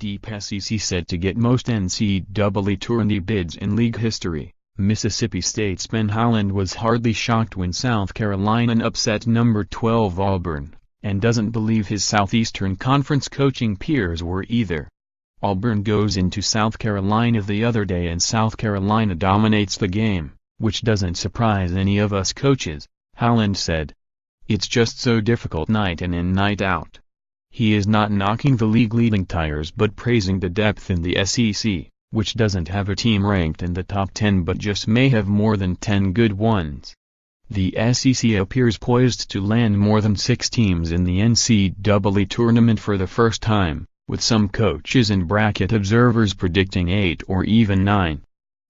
deep SEC set to get most NCAA tourney bids in league history. Mississippi State's Howland was hardly shocked when South Carolina upset number 12 Auburn, and doesn't believe his Southeastern Conference coaching peers were either. Auburn goes into South Carolina the other day and South Carolina dominates the game, which doesn't surprise any of us coaches, Howland said. It's just so difficult night in and night out. He is not knocking the league-leading Tigers but praising the depth in the SEC, which doesn't have a team ranked in the top 10 but just may have more than 10 good ones. The SEC appears poised to land more than 6 teams in the NCAA tournament for the first time, with some coaches and bracket observers predicting 8 or even 9.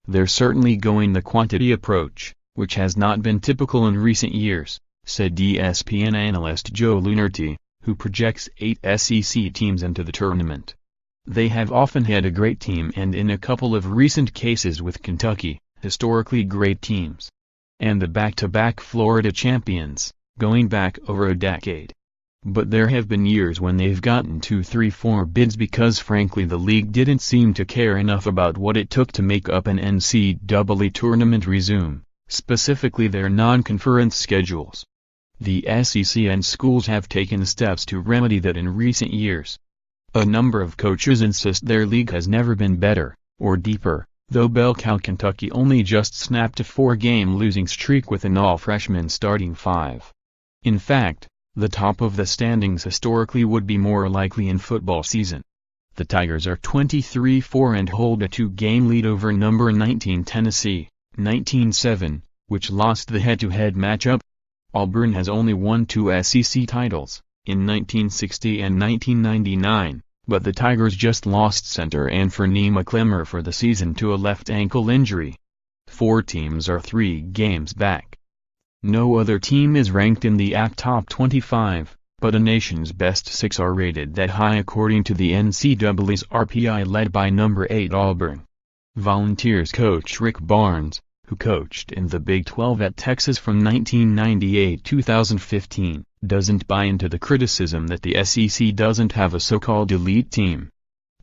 They're certainly going the quantity approach, which has not been typical in recent years, said ESPN analyst Joe Lunardi, who projects 8 SEC teams into the tournament. They have often had a great team and in a couple of recent cases with Kentucky, historically great teams. And the back-to-back Florida champions, going back over a decade. But there have been years when they've gotten 2, 3, 4 bids because frankly the league didn't seem to care enough about what it took to make up an NCAA tournament resume, specifically their non-conference schedules. The SEC and schools have taken steps to remedy that in recent years. A number of coaches insist their league has never been better, or deeper, though bell cow Kentucky only just snapped a 4-game losing streak with an all-freshman starting 5. In fact, the top of the standings historically would be more likely in football season. The Tigers are 23-4 and hold a 2-game lead over number 19 Tennessee, 19-7, which lost the head-to-head matchup. Auburn has only won 2 SEC titles, in 1960 and 1999, but the Tigers just lost center Anfernee McLemore for the season to a left ankle injury. 4 teams are 3 games back. No other team is ranked in the AC top 25, but a nation's best 6 are rated that high according to the NCAA's RPI led by number 8 Auburn. Volunteers coach Rick Barnes, who coached in the Big 12 at Texas from 1998-2015, doesn't buy into the criticism that the SEC doesn't have a so-called elite team.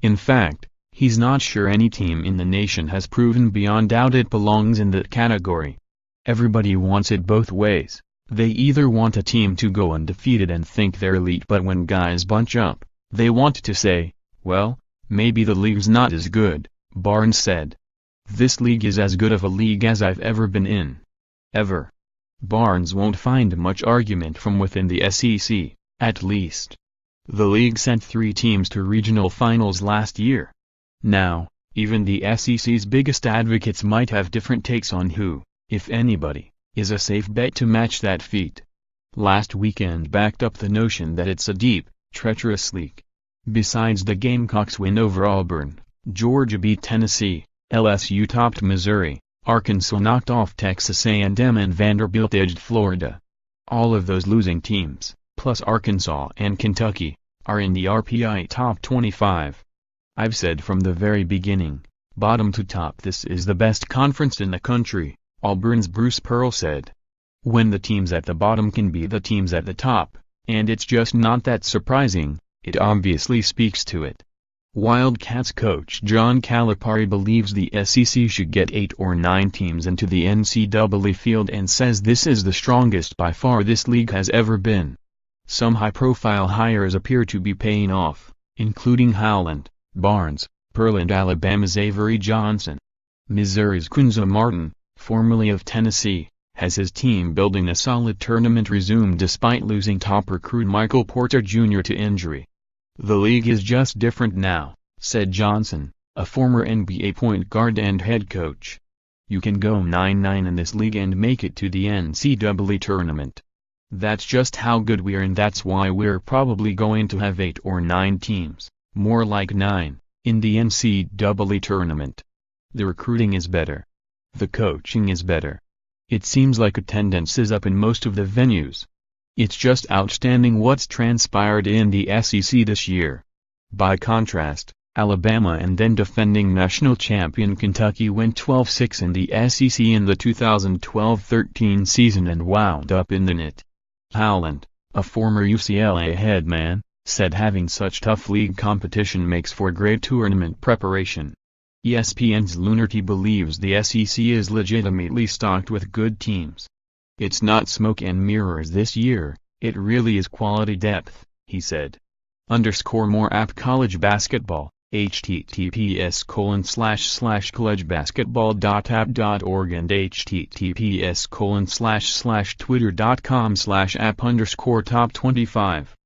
In fact, he's not sure any team in the nation has proven beyond doubt it belongs in that category. Everybody wants it both ways. They either want a team to go undefeated and think they're elite, but when guys bunch up, they want to say, well, maybe the league's not as good, Barnes said. This league is as good of a league as I've ever been in. Ever. Barnes won't find much argument from within the SEC, at least. The league sent 3 teams to regional finals last year. Now, even the SEC's biggest advocates might have different takes on who, if anybody, is a safe bet to match that feat. Last weekend backed up the notion that it's a deep, treacherous league. Besides the Gamecocks' win over Auburn, Georgia beat Tennessee, LSU topped Missouri, Arkansas knocked off Texas A&M and Vanderbilt edged Florida. All of those losing teams, plus Arkansas and Kentucky, are in the RPI top 25. I've said from the very beginning, bottom to top this is the best conference in the country, Auburn's Bruce Pearl said. When the teams at the bottom can be the teams at the top, and it's just not that surprising, it obviously speaks to it. Wildcats coach John Calipari believes the SEC should get 8 or 9 teams into the NCAA field and says this is the strongest by far this league has ever been. Some high-profile hires appear to be paying off, including Howland, Barnes, Pearl and Alabama's Avery Johnson. Missouri's Quinzo Martin, formerly of Tennessee, has his team building a solid tournament resume despite losing top recruit Michael Porter Jr. to injury. The league is just different now, said Johnson, a former NBA point guard and head coach. You can go 9-9 in this league and make it to the NCAA tournament. That's just how good we are, and that's why we're probably going to have 8 or 9 teams, more like 9, in the NCAA tournament. The recruiting is better. The coaching is better. It seems like attendance is up in most of the venues. It's just outstanding what's transpired in the SEC this year. By contrast, Alabama and then defending national champion Kentucky went 12-6 in the SEC in the 2012-13 season and wound up in the NIT. Howland, a former UCLA head man, said having such tough league competition makes for great tournament preparation. ESPN's Lunarty believes the SEC is legitimately stocked with good teams. It's not smoke and mirrors this year, it really is quality depth, he said. More app college basketball, https://collegebasketball.app.org and https://twitter.com/app_top25.